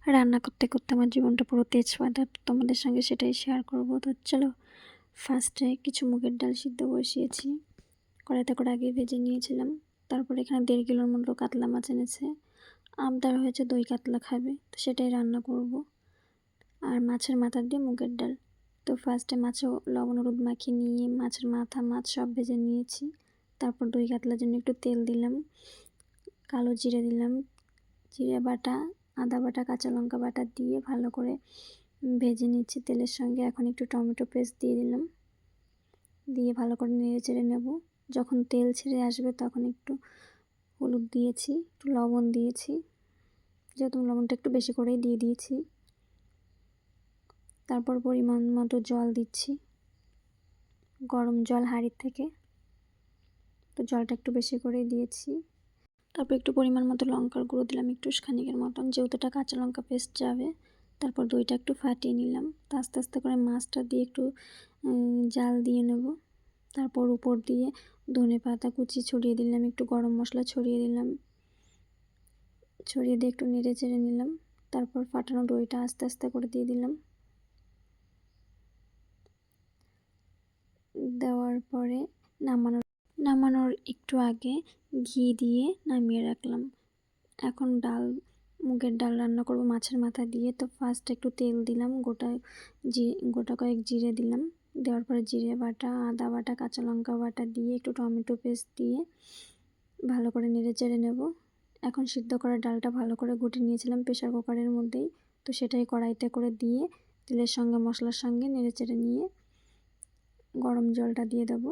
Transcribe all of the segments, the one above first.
রান্না করতে করতে আমার জীবনটা পুরো তেজপাতা, তোমাদের সঙ্গে সেটাই শেয়ার করব। তো চলো, ফার্স্টে কিছু মুগের ডাল সিদ্ধ বসিয়েছি, কড়াইতে করে আগে ভেজে নিয়েছিলাম। তারপর এখানে 1.5 কিলোর মতো কাতলা মাছ এনেছে, আবদার হয়েছে দই কাতলা খাবে, তো সেটাই রান্না করব। আর মাছের মাথা দিয়ে মুগের ডাল। তো ফার্স্টে মাছে লবণ হলুদ মাখিয়ে নিয়ে মাছের মাথা মাছ সব ভেজে নিয়েছি। তারপর দই কাতলার জন্য একটু তেল দিলাম, কালো জিরে দিলাম, জিরে বাটা, আদা বাটা, কাঁচা লঙ্কা বাটা দিয়ে ভালো করে ভেজে নিচ্ছি তেলের সঙ্গে। এখন একটু টমেটো পেস্ট দিয়ে দিলাম, দিয়ে ভালো করে নেড়ে চেড়ে নেব। যখন তেল ছেড়ে আসবে তখন একটু হলুদ দিয়েছি, একটু লবণ দিয়েছি, যেহেতু লবণটা একটু বেশি করেই দিয়ে দিয়েছি। তারপর পরিমাণ মতো জল দিচ্ছি, গরম জল হাঁড়ির থেকে, তো জলটা একটু বেশি করেই দিয়েছি। তারপর একটু পরিমাণ মতো লঙ্কার গুঁড়ো দিলাম, একটু খানিকের মতন, যেহেতু এটা কাঁচা লঙ্কা পেস্ট যাবে। তারপর দইটা একটু ফাটিয়ে নিলাম, তো আস্তে আস্তে করে মাছটা দিয়ে একটু জাল দিয়ে নেব। তারপর উপর দিয়ে ধনে পাতা কুচি ছড়িয়ে দিলাম, একটু গরম মশলা ছড়িয়ে দিলাম, ছড়িয়ে দিয়ে একটু নেড়ে চেড়ে নিলাম। তারপর ফাটানো দইটা আস্তে আস্তে করে দিয়ে দিলাম, দেওয়ার পরে নামানোর একটু আগে ঘি দিয়ে নামিয়ে রাখলাম। এখন মুগের ডাল রান্না করব মাছের মাথা দিয়ে। তো ফার্স্ট একটু তেল দিলাম, গোটা কয়েক জিরে দিলাম, দেওয়ার পরে জিরে বাটা, আদা বাটা, কাঁচা লঙ্কা বাটা দিয়ে একটু টমেটো পেস্ট দিয়ে ভালো করে নেড়ে চেড়ে নেব। এখন সিদ্ধ করা ডালটা ভালো করে ঘুটে নিয়েছিলাম প্রেসার কুকারের মধ্যেই, তো সেটাই কড়াইতে করে দিয়ে তেলের সঙ্গে মশলার সঙ্গে নেড়ে চেড়ে নিয়ে গরম জলটা দিয়ে দেবো।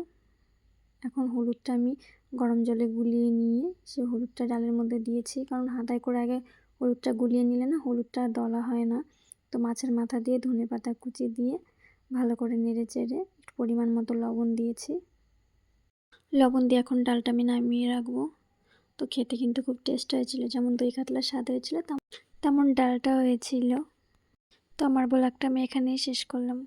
এখন হলুদটা আমি গরম জলে গুলিয়ে নিয়ে সেই হলুদটা ডালের মধ্যে দিয়েছি, কারণ হাতায় করে আগে হলুদটা গুলিয়ে নিলে না হলুদটা দলা হয় না। তো মাছের মাথা দিয়ে ধনে পাতা কুচি দিয়ে ভালো করে নেড়ে চেড়ে একটু পরিমাণ মতো লবণ দিয়েছি। লবণ দিয়ে এখন ডালটা আমি নামিয়ে রাখবো। তো খেতে কিন্তু খুব টেস্ট হয়েছিল, যেমন দই কাতলার স্বাদ হয়েছিল তেমন ডালটা হয়েছিল। তো আমার ব্লগটা আমি এখানেই শেষ করলাম।